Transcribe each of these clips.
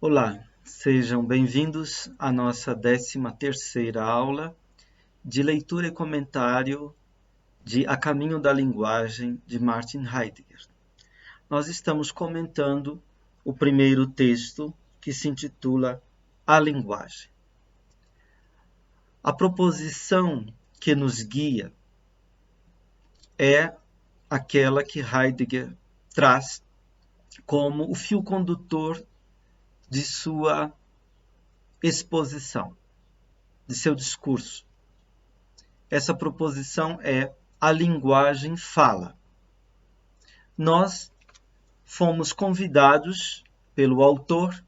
Olá, sejam bem-vindos à nossa 13ª aula de leitura e comentário de A Caminho da Linguagem, de Martin Heidegger. Nós estamos comentando o primeiro texto, que se intitula A Linguagem. A proposição que nos guia é aquela que Heidegger traz como o fio condutor de sua exposição, de seu discurso. Essa proposição é: a linguagem fala. Nós fomos convidados pelo autor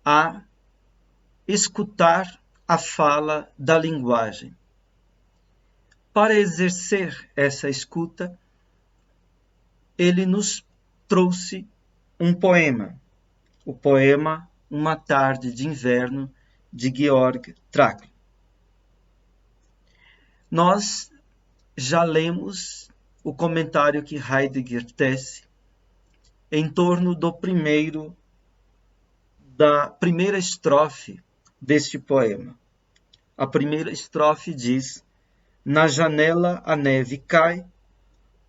a escutar a fala da linguagem. Para exercer essa escuta, ele nos trouxe um poema, o poema Uma Tarde de Inverno, de Georg Trakl. Nós já lemos o comentário que Heidegger tece em torno da primeira estrofe deste poema. A primeira estrofe diz: na janela a neve cai,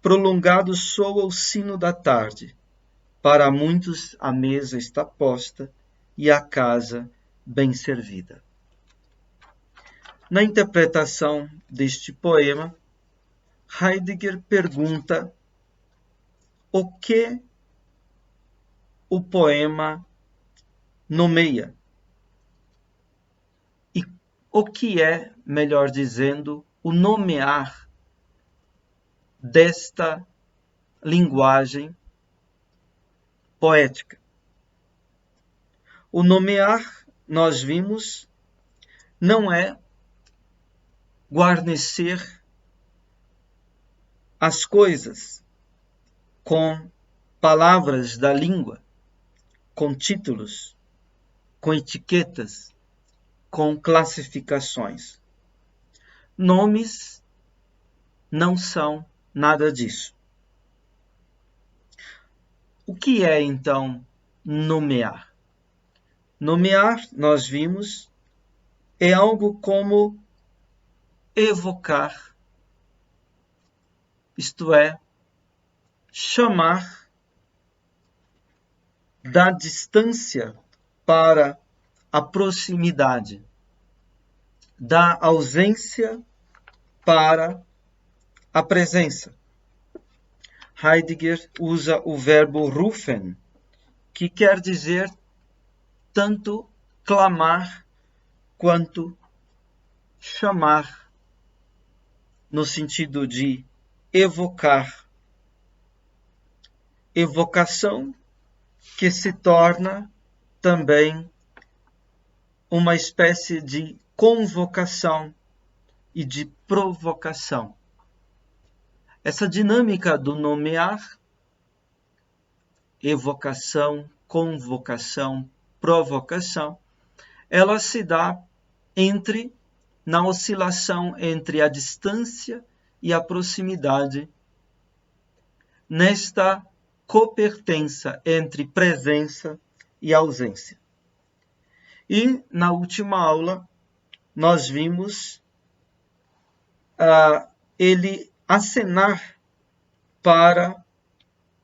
prolongado soa o sino da tarde, para muitos a mesa está posta e a casa bem servida. Na interpretação deste poema, Heidegger pergunta o que o poema nomeia e o que é, melhor dizendo, o nomear desta linguagem poética. O nomear, nós vimos, não é guarnecer as coisas com palavras da língua, com títulos, com etiquetas, com classificações. Nomes não são nada disso. O que é, então, nomear? Nomear, nós vimos, é algo como evocar, isto é, chamar da distância para a proximidade, da ausência para a presença. Heidegger usa o verbo rufen, que quer dizer tanto clamar quanto chamar, no sentido de evocar. Evocação que se torna também uma espécie de convocação e de provocação. Essa dinâmica do nomear, evocação, convocação, provocação, ela se dá na oscilação entre a distância e a proximidade, nesta copertença entre presença e ausência. E na última aula nós vimos ele acenar para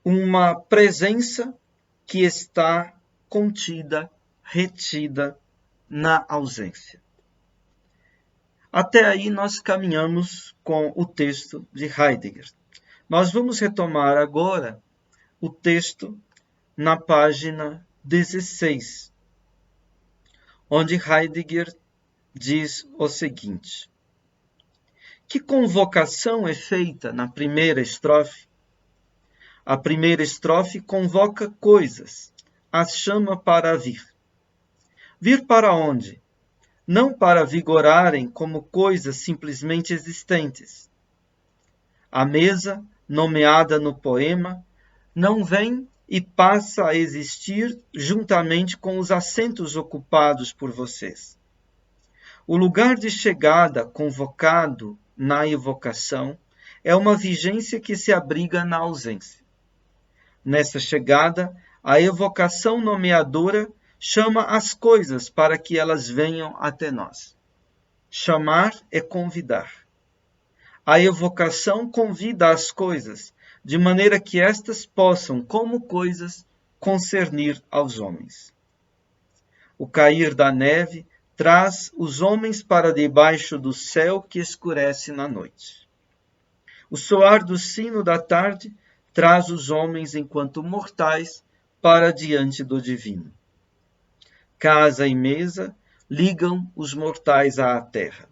uma presença que está contida, retida na ausência. Até aí nós caminhamos com o texto de Heidegger. Nós vamos retomar agora o texto na página 16, onde Heidegger diz o seguinte: que convocação é feita na primeira estrofe? A primeira estrofe convoca coisas, as chama para vir. Vir para onde? Não para vigorarem como coisas simplesmente existentes. A mesa, nomeada no poema, não vem e passa a existir juntamente com os assentos ocupados por vocês. O lugar de chegada convocado na evocação é uma vigência que se abriga na ausência. Nessa chegada, a evocação nomeadora chama as coisas para que elas venham até nós. Chamar é convidar. A evocação convida as coisas, de maneira que estas possam, como coisas, concernir aos homens. O cair da neve traz os homens para debaixo do céu que escurece na noite. O soar do sino da tarde traz os homens enquanto mortais para diante do divino. Casa e mesa ligam os mortais à terra.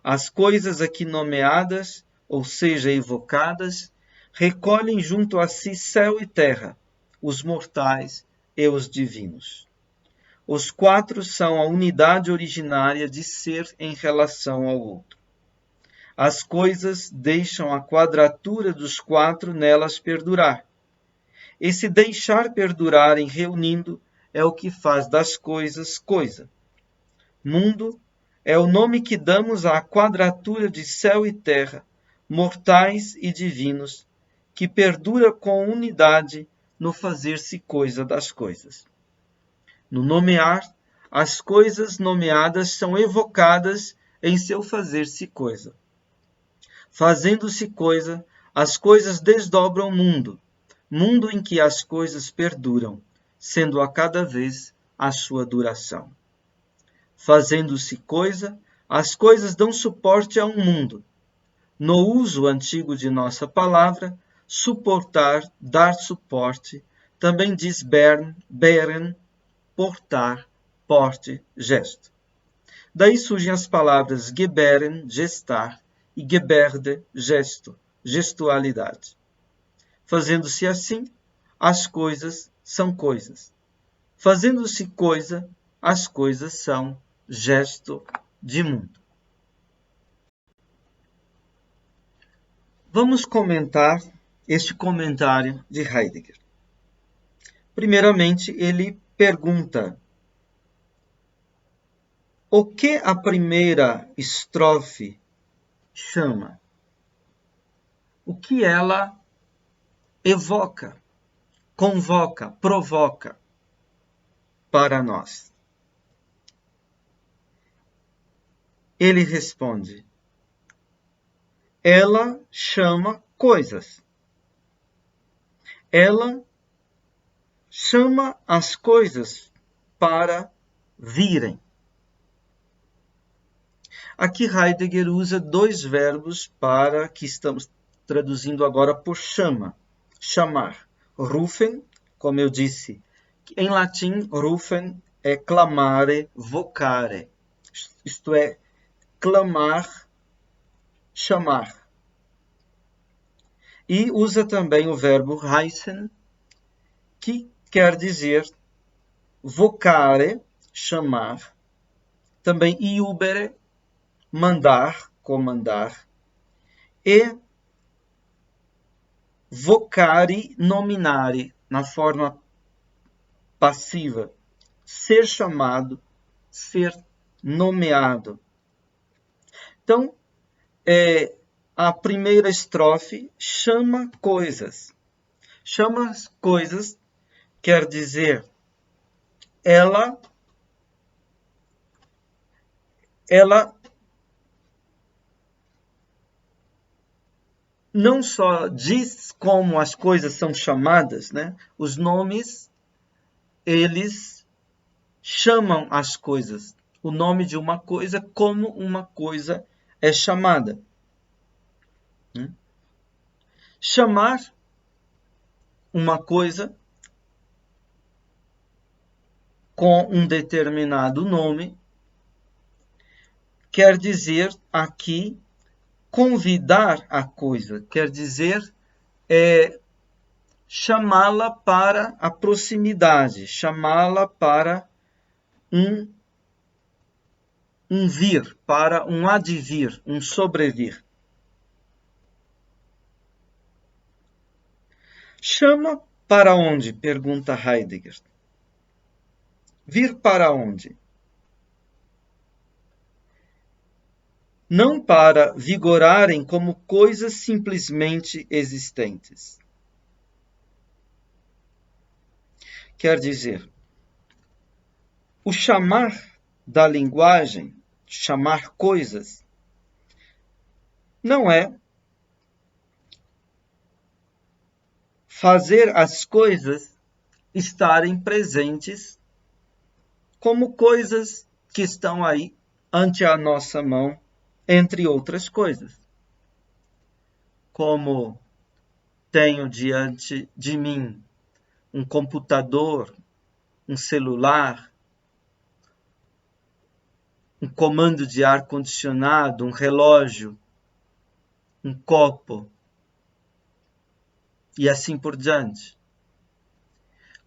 As coisas aqui nomeadas, ou seja, evocadas, recolhem junto a si céu e terra, os mortais e os divinos. Os quatro são a unidade originária de ser em relação ao outro. As coisas deixam a quadratura dos quatro nelas perdurar. Esse deixar perdurarem reunindo é o que faz das coisas coisa. Mundo é o nome que damos à quadratura de céu e terra, mortais e divinos, que perdura com unidade no fazer-se coisa das coisas. No nomear, as coisas nomeadas são evocadas em seu fazer-se coisa. Fazendo-se coisa, as coisas desdobram o mundo, mundo em que as coisas perduram, sendo a cada vez a sua duração. Fazendo-se coisa, as coisas dão suporte a um mundo. No uso antigo de nossa palavra, suportar, dar suporte, também diz beren, portar, porte, gesto. Daí surgem as palavras geberen, gestar, e geberde, gesto, gestualidade. Fazendo-se assim, as coisas são coisas. Fazendo-se coisa, as coisas são gesto de mundo. Vamos comentar este comentário de Heidegger. Primeiramente, ele pergunta: o que a primeira estrofe chama? O que ela evoca, convoca, provoca para nós? Ele responde: ela chama coisas. Ela chama as coisas para virem. Aqui Heidegger usa dois verbos para que estamos traduzindo agora por chama. Chamar. Rufen, como eu disse, em latim, rufen é clamare, vocare. Isto é, clamar, chamar. E usa também o verbo heißen, que quer dizer vocare, chamar. Também iubere, mandar, comandar. E vocare, nominare, na forma passiva. Ser chamado, ser nomeado. Então, a primeira estrofe chama coisas. Chama coisas quer dizer ela não só diz como as coisas são chamadas, né? Os nomes, eles chamam as coisas. O nome de uma coisa, como uma coisa é chamada. Chamar uma coisa com um determinado nome quer dizer aqui convidar a coisa, quer dizer chamá-la para a proximidade, chamá-la para um vir, para um advir, um sobrevir. Chama para onde? Pergunta Heidegger. Vir para onde? Não para vigorarem como coisas simplesmente existentes. Quer dizer, O chamar da linguagem, chamar coisas, não é fazer as coisas estarem presentes como coisas que estão aí ante a nossa mão, entre outras coisas. Como tenho diante de mim um computador, um celular, um comando de ar-condicionado, um relógio, um copo, e assim por diante.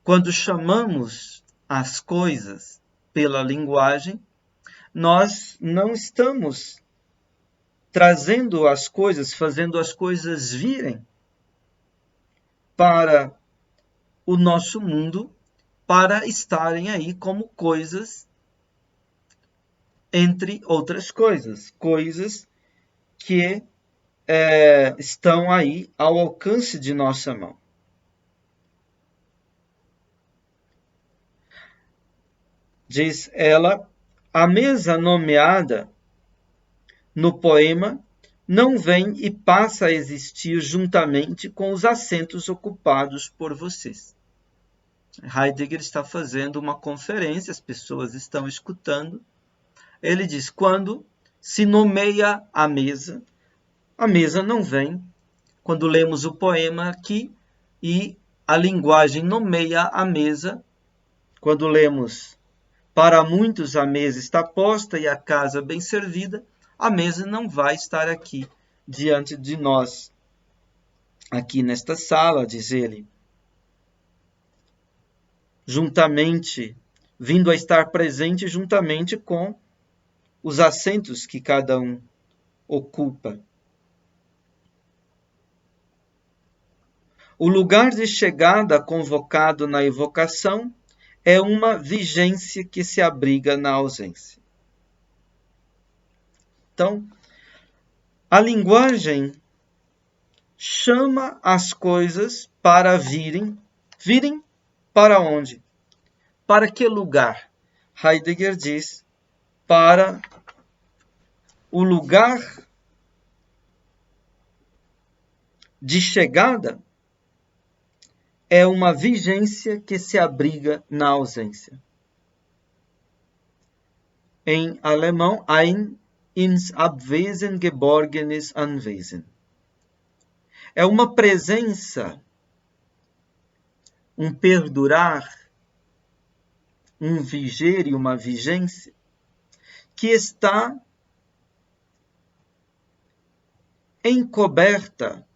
Quando chamamos as coisas pela linguagem, nós não estamos trazendo as coisas, fazendo as coisas virem para o nosso mundo, para estarem aí como coisas, entre outras coisas, coisas que estão aí ao alcance de nossa mão. Diz ela, a mesa nomeada no poema não vem e passa a existir juntamente com os assentos ocupados por vocês. Heidegger está fazendo uma conferência, as pessoas estão escutando. Ele diz, quando se nomeia a mesa não vem. Quando lemos o poema aqui e a linguagem nomeia a mesa, quando lemos para muitos a mesa está posta e a casa bem servida, a mesa não vai estar aqui diante de nós, aqui nesta sala, diz ele. Juntamente, vindo a estar presente juntamente com os assentos que cada um ocupa. O lugar de chegada convocado na evocação é uma vigência que se abriga na ausência. Então, a linguagem chama as coisas para virem. Virem para onde? Para que lugar? Heidegger diz, para o lugar de chegada é uma vigência que se abriga na ausência. Em alemão, ein ins Abwesen geborgenes Anwesen. É uma presença, um perdurar, um viger e uma vigência que está encoberta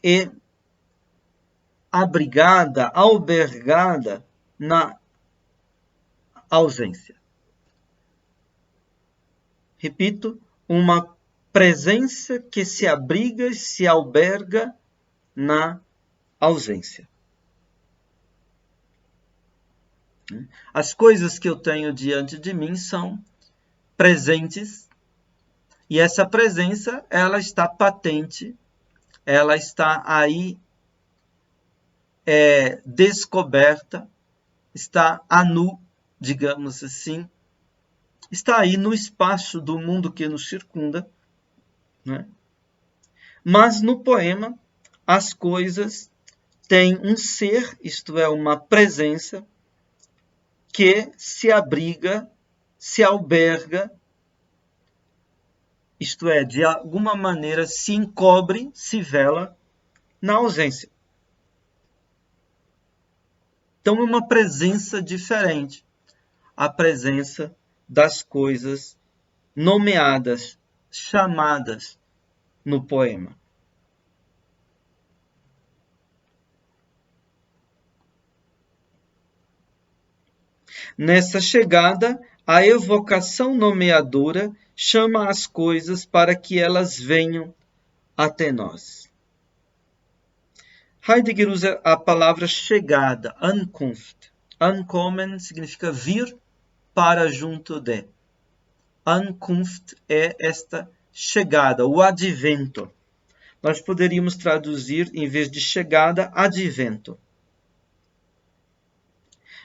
e abrigada, albergada na ausência. Repito, uma presença que se abriga e se alberga na ausência. As coisas que eu tenho diante de mim são presentes e essa presença, ela está patente, ela está aí descoberta, está a nu, digamos assim, está aí no espaço do mundo que nos circunda, né? Mas no poema, as coisas têm um ser, isto é, uma presença, que se abriga, se alberga, isto é, de alguma maneira se encobre, se vela na ausência. Então é uma presença diferente, a presença das coisas nomeadas, chamadas no poema. Nessa chegada, a evocação nomeadora chama as coisas para que elas venham até nós. Heidegger usa a palavra chegada, Ankunft. Ankommen significa vir para junto de. Ankunft é esta chegada, o advento. Nós poderíamos traduzir, em vez de chegada, advento.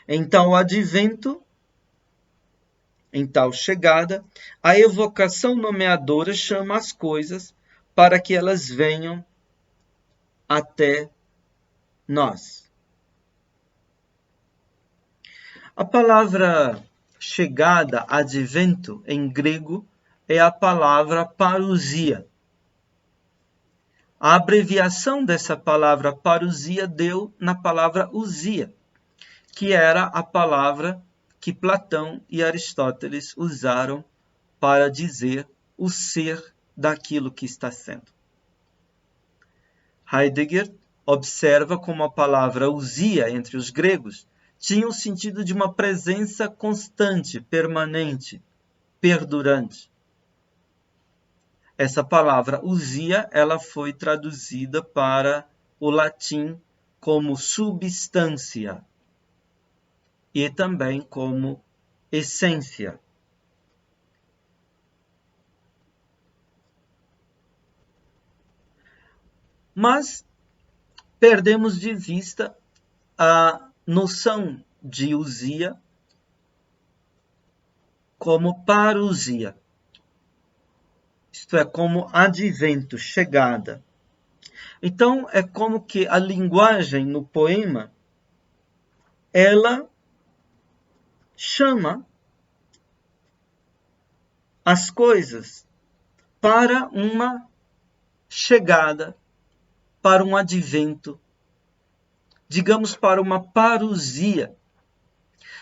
Em tal advento, em tal chegada, a evocação nomeadora chama as coisas para que elas venham até nós. A palavra chegada, advento, em grego, é a palavra parousia. A abreviação dessa palavra parousia deu na palavra ousia, que era a palavra que Platão e Aristóteles usaram para dizer o ser daquilo que está sendo. Heidegger observa como a palavra ousia entre os gregos tinha o sentido de uma presença constante, permanente, perdurante. Essa palavra ousia, ela foi traduzida para o latim como substância e também como essência. Mas perdemos de vista a noção de ousia como parousia, isto é, como advento, chegada. Então, é como que a linguagem no poema, ela chama as coisas para uma chegada, para um advento, digamos, para uma parousia.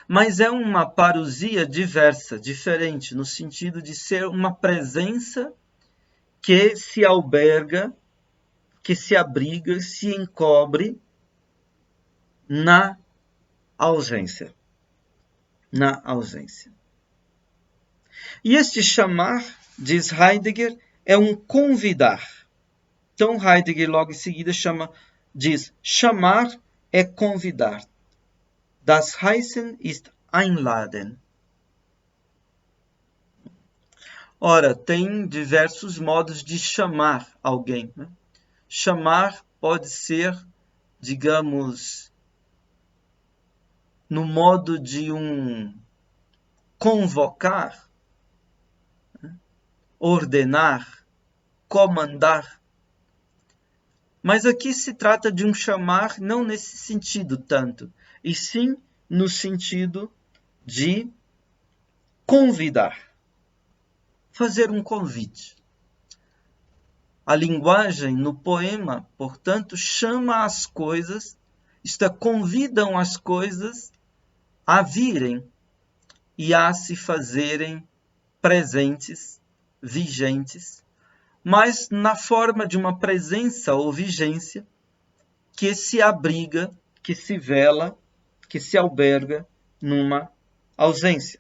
Mas é uma parousia diversa, diferente, no sentido de ser uma presença que se alberga, que se abriga, se encobre na ausência. Na ausência. E este chamar, diz Heidegger, é um convidar. Então Heidegger logo em seguida diz, chamar é convidar. Das heißen ist einladen. Ora, tem diversos modos de chamar alguém, né? Chamar pode ser, digamos, no modo de um convocar, né? Ordenar, comandar. Mas aqui se trata de um chamar não nesse sentido tanto, e sim no sentido de convidar, fazer um convite. A linguagem no poema, portanto, chama as coisas, isto é, convidam as coisas a virem e a se fazerem presentes, vigentes, mas na forma de uma presença ou vigência que se abriga, que se vela, que se alberga numa ausência.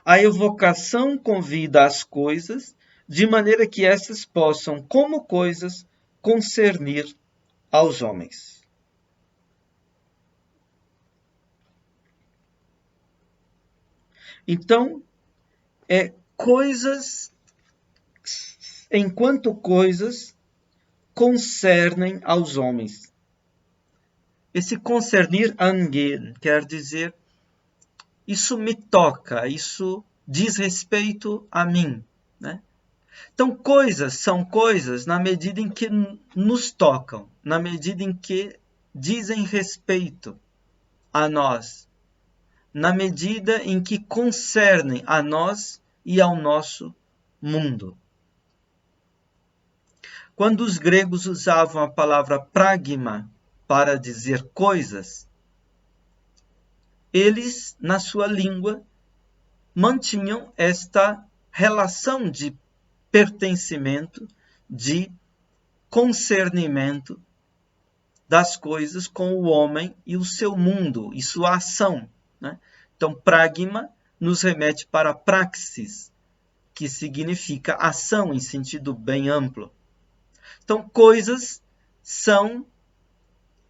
A evocação convida as coisas de maneira que essas possam, como coisas, concernir aos homens. Então, coisas, enquanto coisas, concernem aos homens. Esse concernir angehen quer dizer isso me toca, isso diz respeito a mim, né? Então, coisas são coisas na medida em que nos tocam, na medida em que dizem respeito a nós, na medida em que concernem a nós e ao nosso mundo. Quando os gregos usavam a palavra pragma para dizer coisas, eles, na sua língua, mantinham esta relação de pertencimento, de concernimento das coisas com o homem e o seu mundo e sua ação, né? Então, pragma nos remete para praxis, que significa ação em sentido bem amplo. Então, coisas são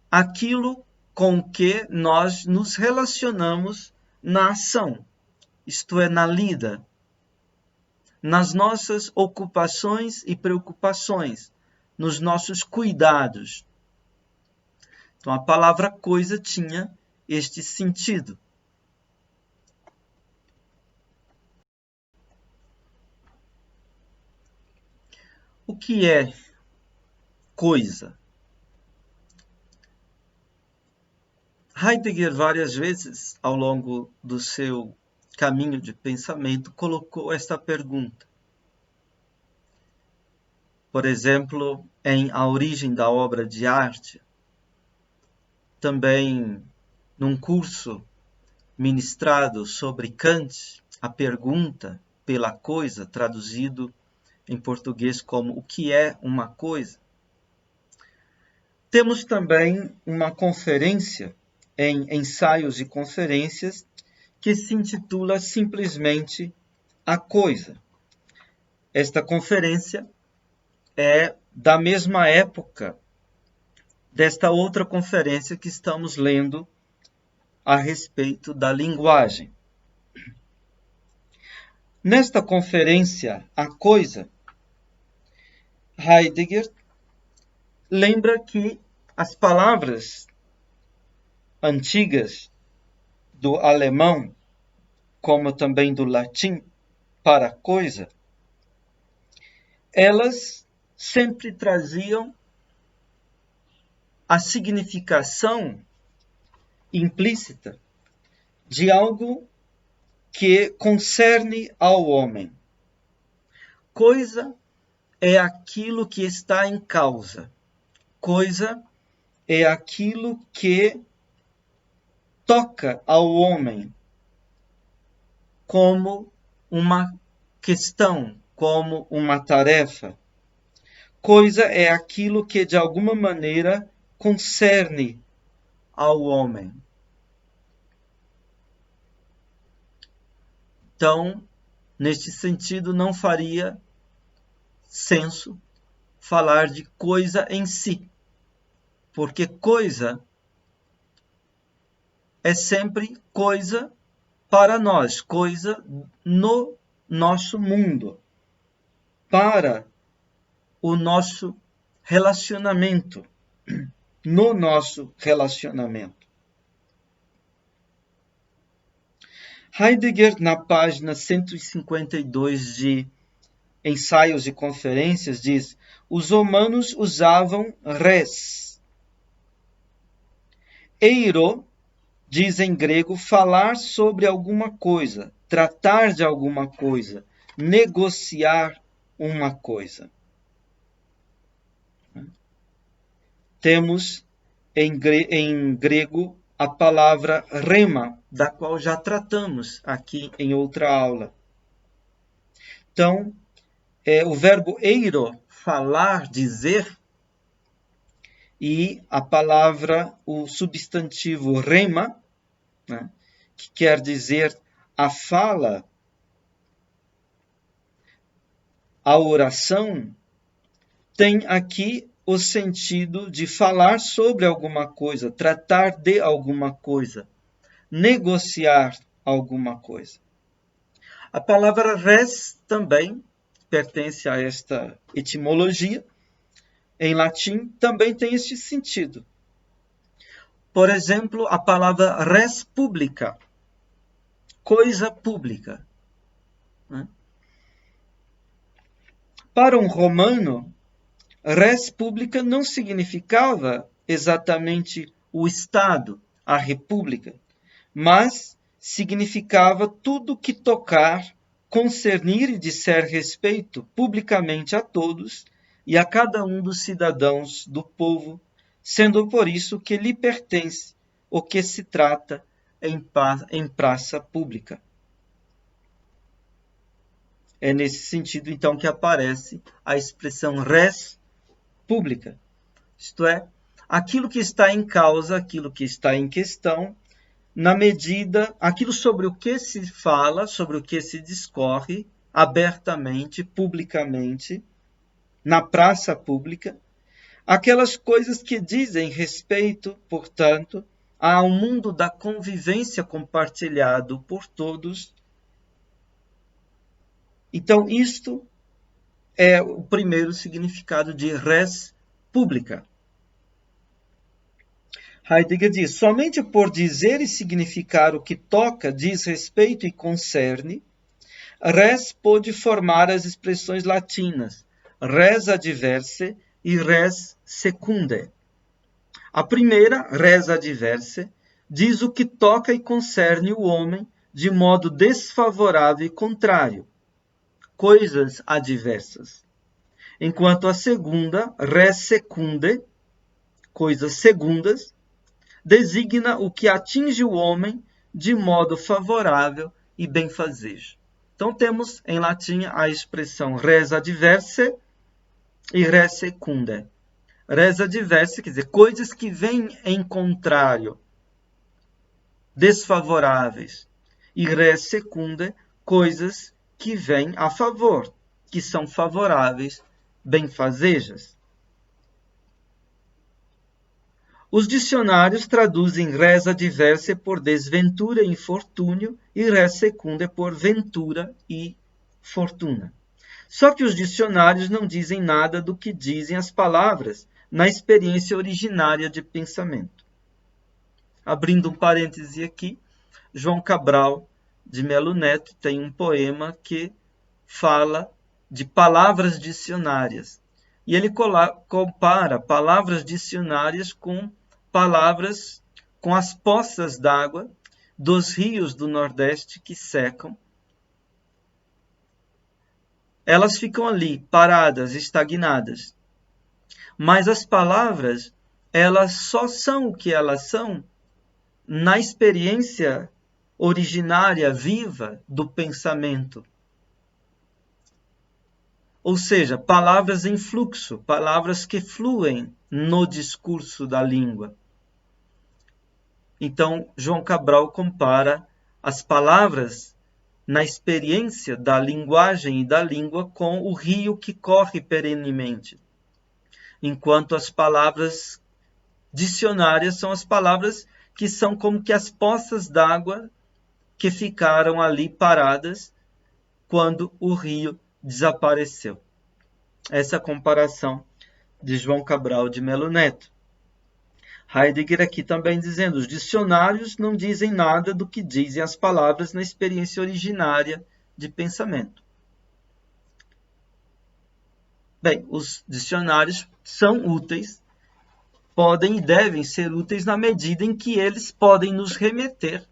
aquilo com que nós nos relacionamos na ação, isto é, na lida, nas nossas ocupações e preocupações, nos nossos cuidados. Então, a palavra coisa tinha este sentido. O que é coisa? Heidegger, várias vezes, ao longo do seu caminho de pensamento, colocou esta pergunta. Por exemplo, em A Origem da Obra de Arte, também num curso ministrado sobre Kant, a pergunta pela coisa, traduzido em português como o que é uma coisa. Temos também uma conferência em Ensaios e Conferências que se intitula simplesmente A Coisa. Esta conferência é da mesma época desta outra conferência que estamos lendo a respeito da linguagem. Nesta conferência, A Coisa, Heidegger lembra que as palavras antigas do alemão, como também do latim, para coisa, elas sempre traziam a significação implícita de algo que concerne ao homem. Coisa é aquilo que está em causa. Coisa é aquilo que toca ao homem como uma questão, como uma tarefa. Coisa é aquilo que de alguma maneira concerne ao homem. Então, neste sentido, não faria senso falar de coisa em si, porque coisa é sempre coisa para nós, coisa no nosso mundo, para o nosso relacionamento, no nosso relacionamento. Heidegger, na página 152 de Ensaios e Conferências, diz: os romanos usavam res. Eiro diz em grego falar sobre alguma coisa, tratar de alguma coisa, negociar uma coisa. Temos em grego a palavra rema, da qual já tratamos aqui em outra aula. Então, o verbo eiro, falar, dizer, e a palavra, o substantivo rema, né, que quer dizer a fala, a oração, tem aqui o sentido de falar sobre alguma coisa, tratar de alguma coisa, negociar alguma coisa. A palavra res também pertence a esta etimologia. Em latim também tem este sentido. Por exemplo, a palavra res publica, coisa pública. Para um romano, res publica não significava exatamente o Estado, a República, mas significava tudo que tocar, concernir e disser respeito publicamente a todos e a cada um dos cidadãos do povo, sendo por isso que lhe pertence o que se trata em praça pública. É nesse sentido, então, que aparece a expressão res pública. Isto é, aquilo que está em causa, aquilo que está em questão, na medida, aquilo sobre o que se fala, sobre o que se discorre abertamente, publicamente, na praça pública, aquelas coisas que dizem respeito, portanto, ao mundo da convivência compartilhado por todos. Então, isto é o primeiro significado de res pública. Heidegger diz: somente por dizer e significar o que toca, diz respeito e concerne, res pode formar as expressões latinas res adverse e res secunde. A primeira, res adverse, diz o que toca e concerne o homem de modo desfavorável e contrário, coisas adversas. Enquanto a segunda, res secunde, coisas segundas, designa o que atinge o homem de modo favorável e benfazejo. Então temos em latim a expressão res adverse e res secunde. Res adverse quer dizer coisas que vêm em contrário, desfavoráveis. E res secunde, coisas que vêm a favor, que são favoráveis, benfazejas. Os dicionários traduzem res adverse por desventura e infortúnio e res secunde por ventura e fortuna. Só que os dicionários não dizem nada do que dizem as palavras na experiência originária de pensamento. Abrindo um parêntese aqui, João Cabral de Melo Neto tem um poema que fala de palavras dicionárias. E ele compara palavras dicionárias com palavras, com as poças d'água dos rios do Nordeste que secam. Elas ficam ali, paradas, estagnadas. Mas as palavras, elas só são o que elas são na experiência originária, viva do pensamento. Ou seja, palavras em fluxo, palavras que fluem no discurso da língua. Então, João Cabral compara as palavras na experiência da linguagem e da língua com o rio que corre perenemente. Enquanto as palavras dicionárias são as palavras que são como que as poças d'água que ficaram ali paradas quando o rio desapareceu. Essa comparação de João Cabral de Melo Neto. Heidegger aqui também dizendo, os dicionários não dizem nada do que dizem as palavras na experiência originária de pensamento. Bem, os dicionários são úteis, podem e devem ser úteis na medida em que eles podem nos remeter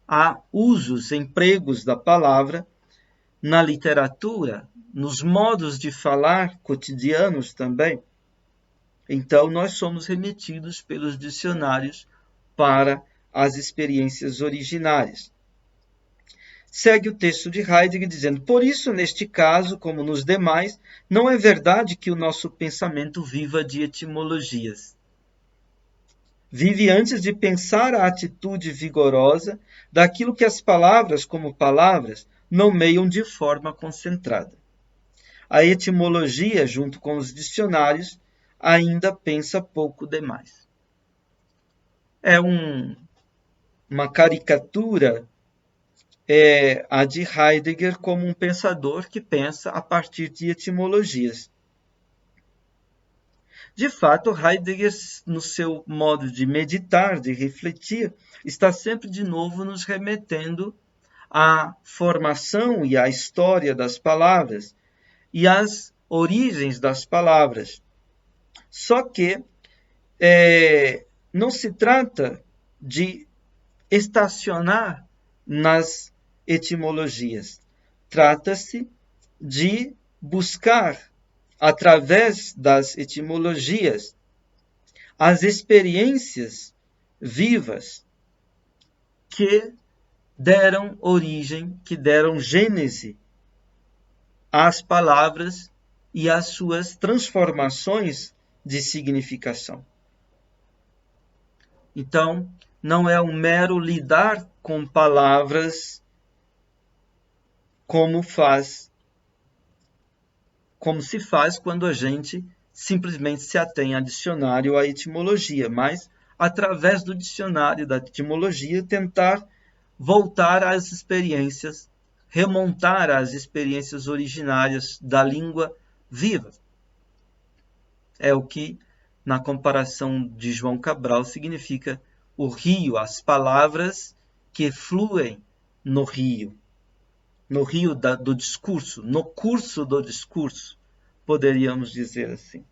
a usos, empregos da palavra na literatura, nos modos de falar cotidianos também. Então, nós somos remetidos pelos dicionários para as experiências originárias. Segue o texto de Heidegger dizendo, por isso, neste caso, como nos demais, não é verdade que o nosso pensamento viva de etimologias. Vive antes de pensar a atitude vigorosa daquilo que as palavras, como palavras, nomeiam de forma concentrada. A etimologia, junto com os dicionários, ainda pensa pouco demais. É uma caricatura a de Heidegger como um pensador que pensa a partir de etimologias. De fato, Heidegger, no seu modo de meditar, de refletir, está sempre de novo nos remetendo à formação e à história das palavras e às origens das palavras. Só que não se trata de estacionar nas etimologias. Trata-se de buscar, através das etimologias, as experiências vivas que deram origem, que deram gênese às palavras e às suas transformações de significação. Então, não é um mero lidar com palavras como se faz quando a gente simplesmente se atém a dicionário, à etimologia, mas através do dicionário, da etimologia, tentar voltar às experiências, remontar às experiências originárias da língua viva. É o que na comparação de João Cabral, significa o rio, as palavras que fluem no rio do discurso, no curso do discurso, poderíamos dizer assim.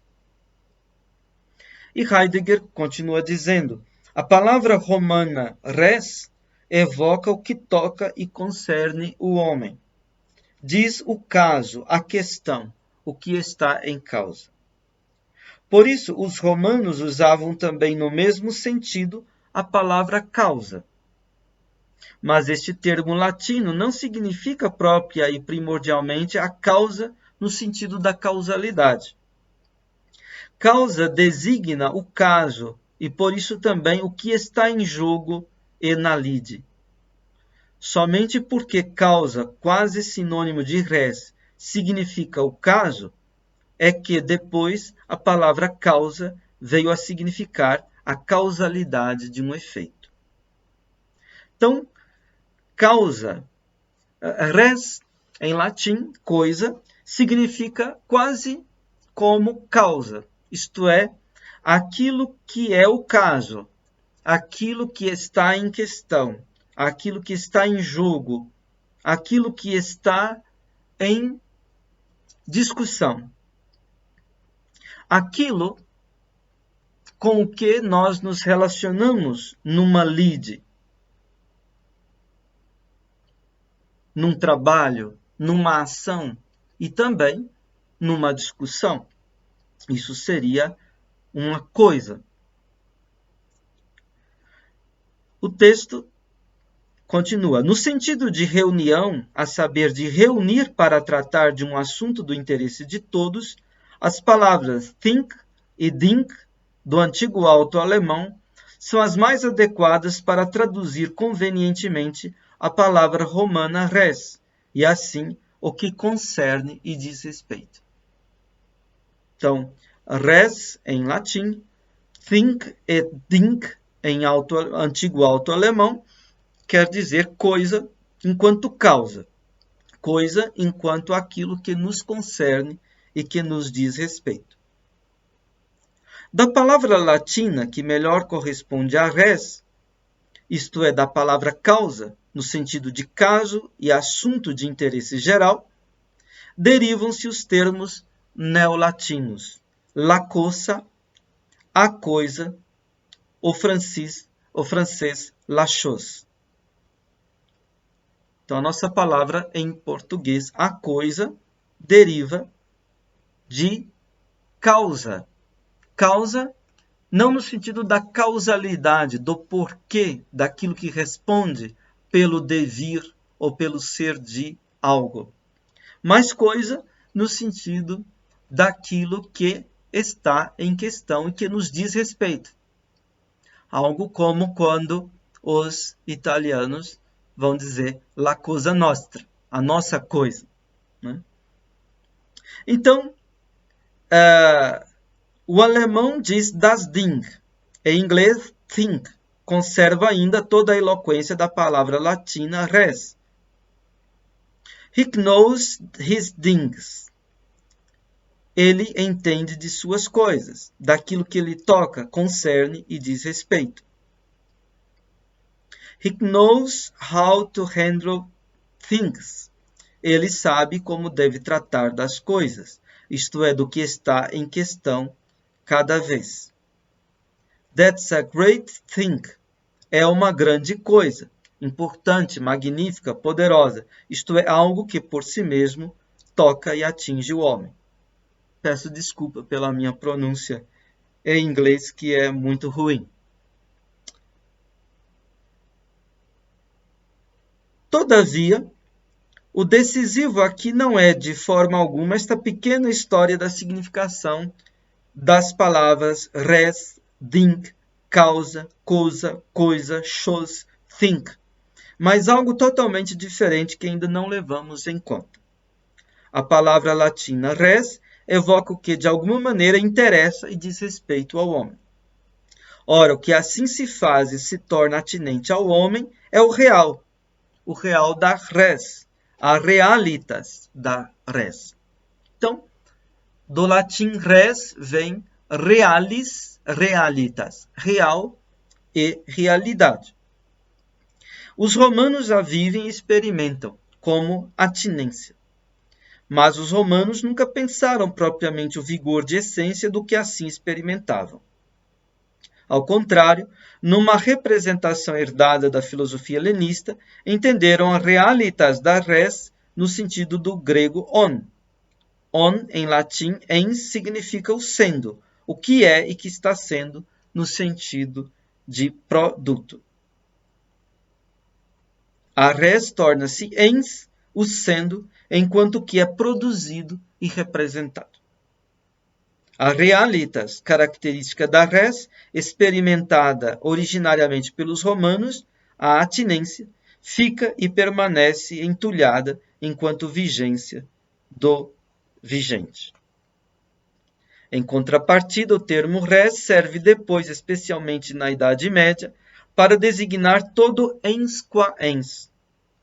E Heidegger continua dizendo, a palavra romana res evoca o que toca e concerne o homem. Diz o caso, a questão, o que está em causa. Por isso, os romanos usavam também no mesmo sentido a palavra causa. Mas este termo latino não significa própria e primordialmente a causa no sentido da causalidade. Causa designa o caso e por isso também o que está em jogo e na lide. Somente porque causa, quase sinônimo de res, significa o caso, é que depois a palavra causa veio a significar a causalidade de um efeito. Então, causa, res, em latim, coisa, significa quase como causa, isto é, aquilo que é o caso, aquilo que está em questão, aquilo que está em jogo, aquilo que está em discussão. Aquilo com o que nós nos relacionamos numa lide, num trabalho, numa ação e também numa discussão. Isso seria uma coisa. O texto continua. No sentido de reunião, a saber, de reunir para tratar de um assunto do interesse de todos, as palavras think e dink do antigo alto-alemão são as mais adequadas para traduzir convenientemente a palavra romana res, e assim o que concerne e diz respeito. Então, res em latim, think e dink em antigo alto-alemão, quer dizer coisa enquanto causa, coisa enquanto aquilo que nos concerne e que nos diz respeito. Da palavra latina que melhor corresponde a res, isto é, da palavra causa, no sentido de caso e assunto de interesse geral, derivam-se os termos neolatinos, la cosa, a coisa, o francês, la chose. Então, a nossa palavra em português, a coisa, deriva de causa. Causa, não no sentido da causalidade, do porquê, daquilo que responde pelo devir ou pelo ser de algo, mas coisa no sentido daquilo que está em questão e que nos diz respeito. Algo como quando os italianos vão dizer la cosa nostra, a nossa coisa. Né? Então, o alemão diz das Ding, em inglês think, conserva ainda toda a eloquência da palavra latina res. He knows his things. Ele entende de suas coisas, daquilo que ele toca, concerne e diz respeito. He knows how to handle things. Ele sabe como deve tratar das coisas, isto é, do que está em questão cada vez. That's a great thing. É uma grande coisa, importante, magnífica, poderosa. Isto é, algo que por si mesmo toca e atinge o homem. Peço desculpa pela minha pronúncia em inglês, que é muito ruim. Todavia, o decisivo aqui não é, de forma alguma, esta pequena história da significação das palavras res, ding, causa, coisa, chose, think, mas algo totalmente diferente que ainda não levamos em conta. A palavra latina res evoca o que de alguma maneira interessa e diz respeito ao homem. Ora, o que assim se faz e se torna atinente ao homem é o real da res, a realitas da res. Então, do latim res vem realis, realitas, real e realidade. Os romanos a vivem e experimentam como atinência. Mas os romanos nunca pensaram propriamente o vigor de essência do que assim experimentavam. Ao contrário, numa representação herdada da filosofia helenista, entenderam a realitas da res no sentido do grego on. On, em latim, ens significa o sendo, o que é e que está sendo, no sentido de produto. A res torna-se ens, o sendo, enquanto que é produzido e representado. A realitas, característica da res, experimentada originariamente pelos romanos, a atinência, fica e permanece entulhada enquanto vigência do vigente. Em contrapartida, o termo res serve depois, especialmente na Idade Média, para designar todo ens qua ens,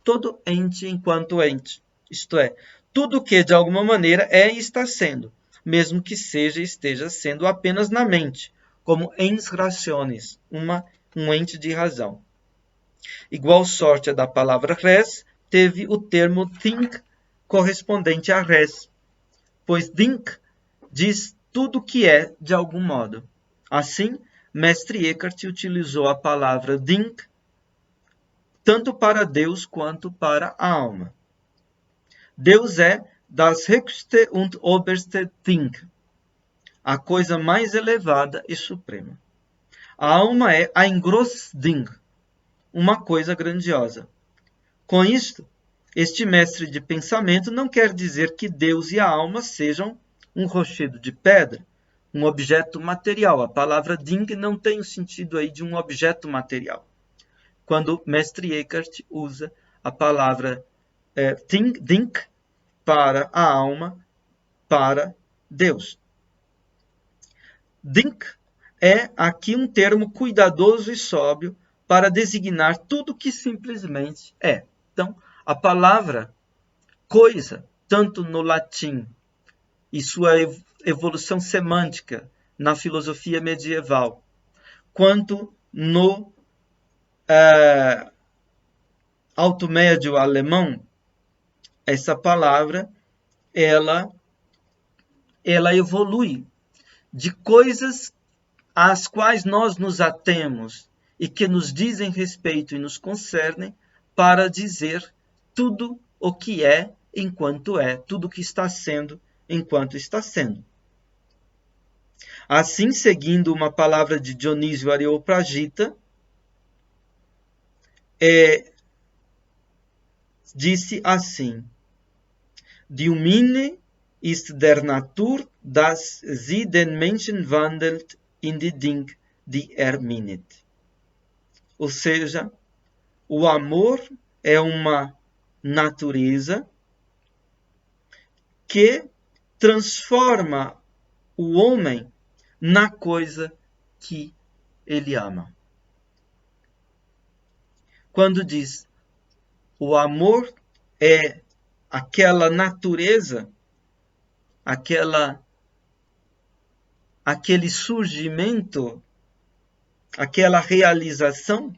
todo ente enquanto ente, isto é, tudo que de alguma maneira é e está sendo, mesmo que seja e esteja sendo apenas na mente, como ens rationis, um ente de razão. Igual sorte a da palavra res teve o termo think correspondente a res, pois think diz tudo que é de algum modo. Assim, Mestre Eckhart utilizou a palavra think tanto para Deus quanto para a alma. Deus é das höchste und oberste Ding, a coisa mais elevada e suprema. A alma é ein großes Ding, uma coisa grandiosa. Com isto, este mestre de pensamento não quer dizer que Deus e a alma sejam um rochedo de pedra, um objeto material. A palavra Ding não tem o sentido aí de um objeto material. Quando Mestre Eckhart usa a palavra Ding para a alma, para Deus. Dink é aqui um termo cuidadoso e sóbrio para designar tudo que simplesmente é. Então, a palavra coisa, tanto no latim e sua evolução semântica na filosofia medieval, quanto no alto médio alemão, essa palavra ela evolui de coisas às quais nós nos atemos e que nos dizem respeito e nos concernem para dizer tudo o que é enquanto é, tudo o que está sendo enquanto está sendo. Assim, seguindo uma palavra de Dionísio Areopagita, disse assim: Die ist der Natur, dass sie den Menschen wandelt in die Ding, die minnet. Ou seja, o amor é uma natureza que transforma o homem na coisa que ele ama. Quando diz o amor é aquela natureza, aquele surgimento, aquela realização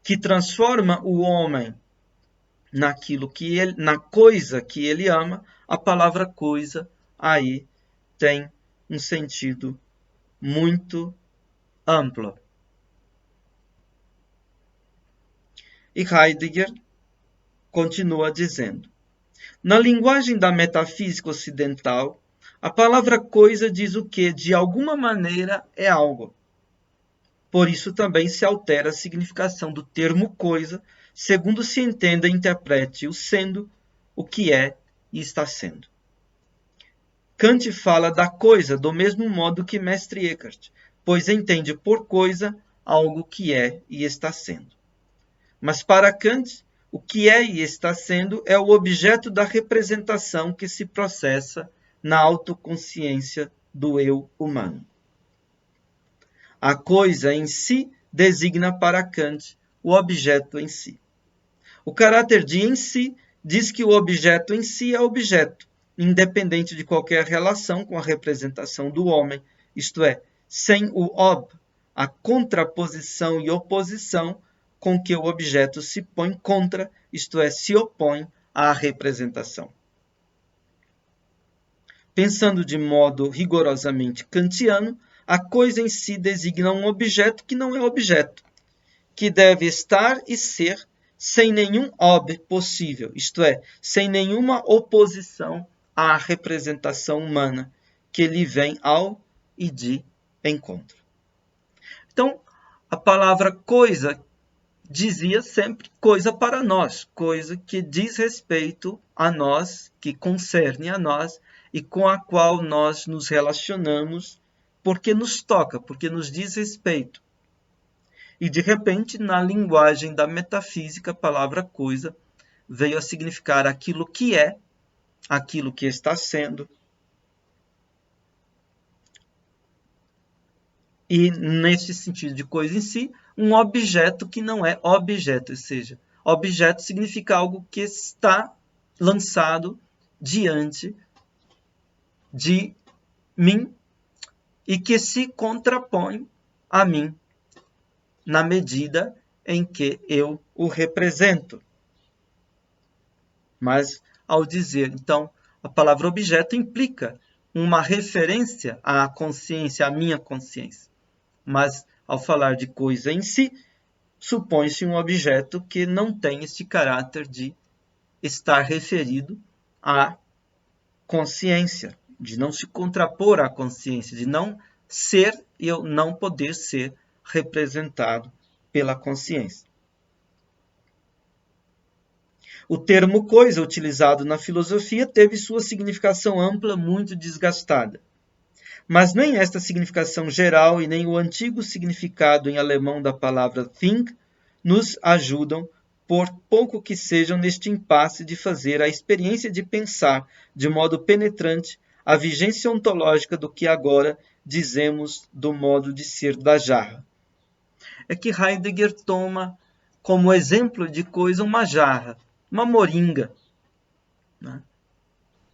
que transforma o homem naquilo que ele, na coisa que ele ama, a palavra coisa aí tem um sentido muito amplo. E Heidegger continua dizendo: na linguagem da metafísica ocidental, a palavra coisa diz o que, de alguma maneira, é algo. Por isso também se altera a significação do termo coisa, segundo se entenda e interprete o sendo, o que é e está sendo. Kant fala da coisa do mesmo modo que Mestre Eckhart, pois entende por coisa algo que é e está sendo. Mas para Kant, o que é e está sendo é o objeto da representação que se processa na autoconsciência do eu humano. A coisa em si designa para Kant o objeto em si. O caráter de em si diz que o objeto em si é objeto, independente de qualquer relação com a representação do homem, isto é, sem o ob, a contraposição e oposição com que o objeto se põe contra, isto é, se opõe à representação. Pensando de modo rigorosamente kantiano, a coisa em si designa um objeto que não é objeto, que deve estar e ser sem nenhum ob possível, isto é, sem nenhuma oposição à representação humana que lhe vem ao e de encontro. Então, a palavra coisa dizia sempre coisa para nós, coisa que diz respeito a nós, que concerne a nós e com a qual nós nos relacionamos, porque nos toca, porque nos diz respeito. E de repente, na linguagem da metafísica, a palavra coisa veio a significar aquilo que é, aquilo que está sendo. E nesse sentido de coisa em si, um objeto que não é objeto, ou seja, objeto significa algo que está lançado diante de mim e que se contrapõe a mim na medida em que eu o represento. Mas ao dizer, então, a palavra objeto implica uma referência à consciência, à minha consciência. Mas ao falar de coisa em si, supõe-se um objeto que não tem este caráter de estar referido à consciência, de não se contrapor à consciência, de não ser e eu não poder ser representado pela consciência. O termo coisa, utilizado na filosofia, teve sua significação ampla muito desgastada. Mas nem esta significação geral e nem o antigo significado em alemão da palavra think nos ajudam, por pouco que sejam, neste impasse de fazer a experiência de pensar de modo penetrante a vigência ontológica do que agora dizemos do modo de ser da jarra. É que Heidegger toma como exemplo de coisa uma jarra, uma moringa, né?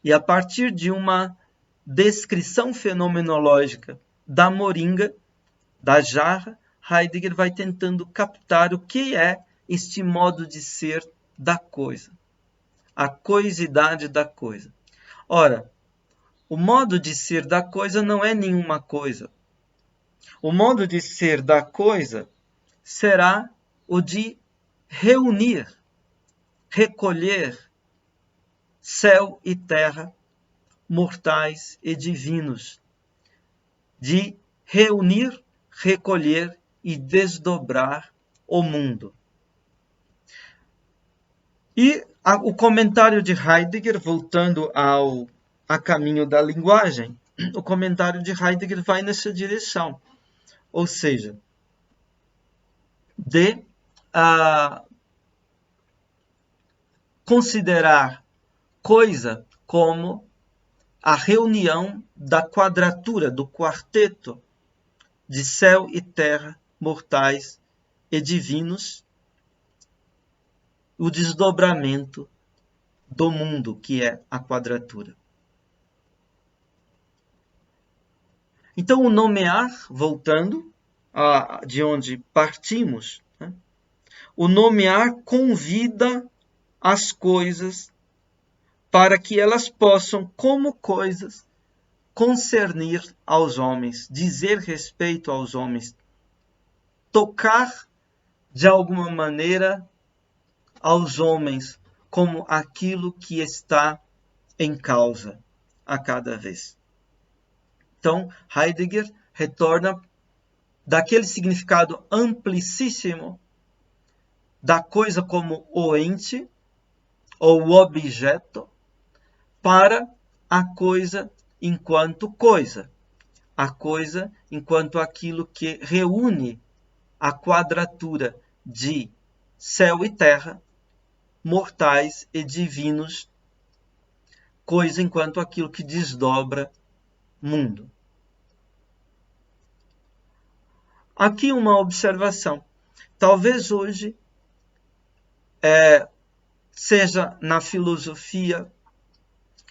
E a partir de uma descrição fenomenológica da moringa, da jarra, Heidegger vai tentando captar o que é este modo de ser da coisa, a coisidade da coisa. Ora, o modo de ser da coisa não é nenhuma coisa. O modo de ser da coisa será o de reunir, recolher céu e terra, mortais e divinos, de reunir, recolher e desdobrar o mundo. E o comentário de Heidegger, voltando a caminho da linguagem, o comentário de Heidegger vai nessa direção, ou seja, de considerar coisa como a reunião da quadratura, do quarteto de céu e terra, mortais e divinos, o desdobramento do mundo, que é a quadratura. Então, o nomear, voltando de onde partimos, né? O nomear convida as coisas para que elas possam, como coisas, concernir aos homens, dizer respeito aos homens, tocar de alguma maneira aos homens como aquilo que está em causa a cada vez. Então, Heidegger retorna daquele significado amplicíssimo da coisa como o ente ou o objeto para a coisa enquanto coisa, a coisa enquanto aquilo que reúne a quadratura de céu e terra, mortais e divinos, coisa enquanto aquilo que desdobra mundo. Aqui uma observação. Talvez hoje seja na filosofia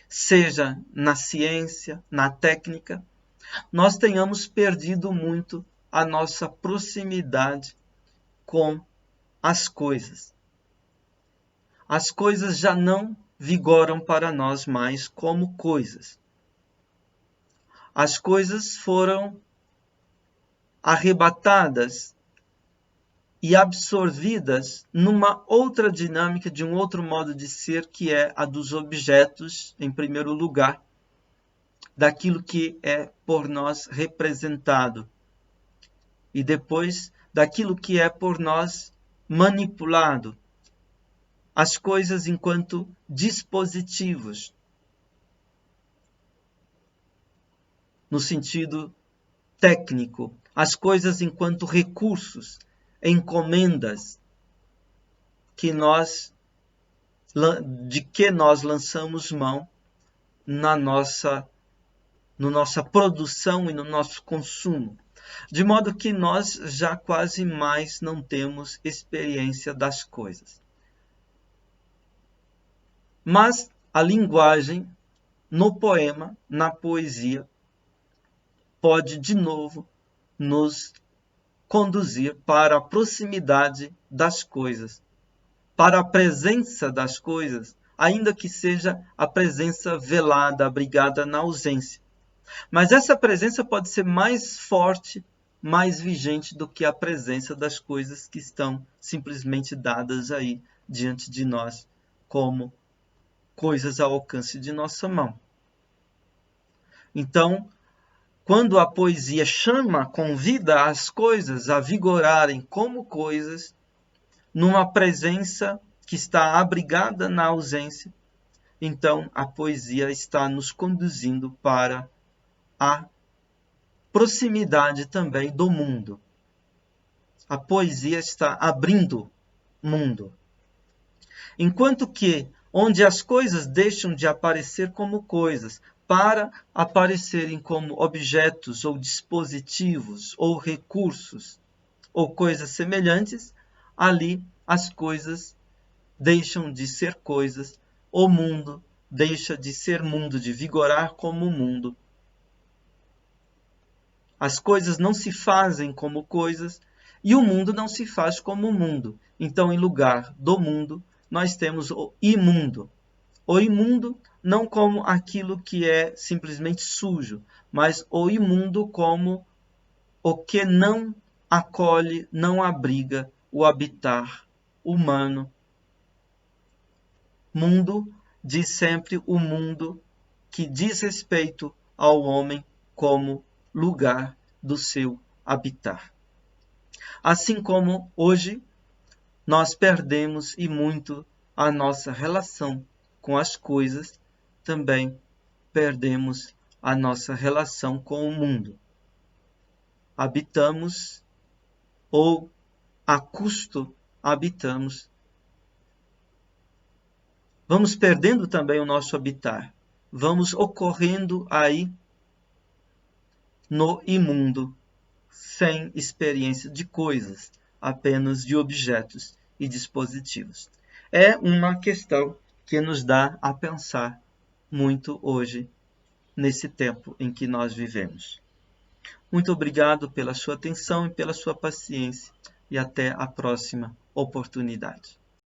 seja na ciência, na técnica, nós tenhamos perdido muito a nossa proximidade com as coisas. As coisas já não vigoram para nós mais como coisas. As coisas foram arrebatadas e absorvidas numa outra dinâmica, de um outro modo de ser, que é a dos objetos, em primeiro lugar, daquilo que é por nós representado, e depois daquilo que é por nós manipulado. As coisas enquanto dispositivos, no sentido técnico, as coisas enquanto recursos, encomendas de que nós lançamos mão na nossa produção e no nosso consumo. De modo que nós já quase mais não temos experiência das coisas. Mas a linguagem, no poema, na poesia, pode de novo nos conduzir para a proximidade das coisas, para a presença das coisas, ainda que seja a presença velada, abrigada na ausência. Mas essa presença pode ser mais forte, mais vigente do que a presença das coisas que estão simplesmente dadas aí diante de nós, como coisas ao alcance de nossa mão. Então, quando a poesia convida as coisas a vigorarem como coisas, numa presença que está abrigada na ausência, então a poesia está nos conduzindo para a proximidade também do mundo. A poesia está abrindo mundo. Enquanto que, onde as coisas deixam de aparecer como coisas, para aparecerem como objetos ou dispositivos ou recursos ou coisas semelhantes, ali as coisas deixam de ser coisas, o mundo deixa de ser mundo, de vigorar como mundo. As coisas não se fazem como coisas e o mundo não se faz como mundo. Então, em lugar do mundo, nós temos o imundo. O imundo não como aquilo que é simplesmente sujo, mas o imundo como o que não acolhe, não abriga o habitar humano. Mundo diz sempre o mundo que diz respeito ao homem como lugar do seu habitar. Assim como hoje nós perdemos e muito a nossa relação com as coisas, também perdemos a nossa relação com o mundo. Habitamos ou a custo habitamos. Vamos perdendo também o nosso habitar. Vamos ocorrendo aí no imundo, sem experiência de coisas, apenas de objetos e dispositivos. É uma questão que nos dá a pensar muito hoje, nesse tempo em que nós vivemos. Muito obrigado pela sua atenção e pela sua paciência, e até a próxima oportunidade.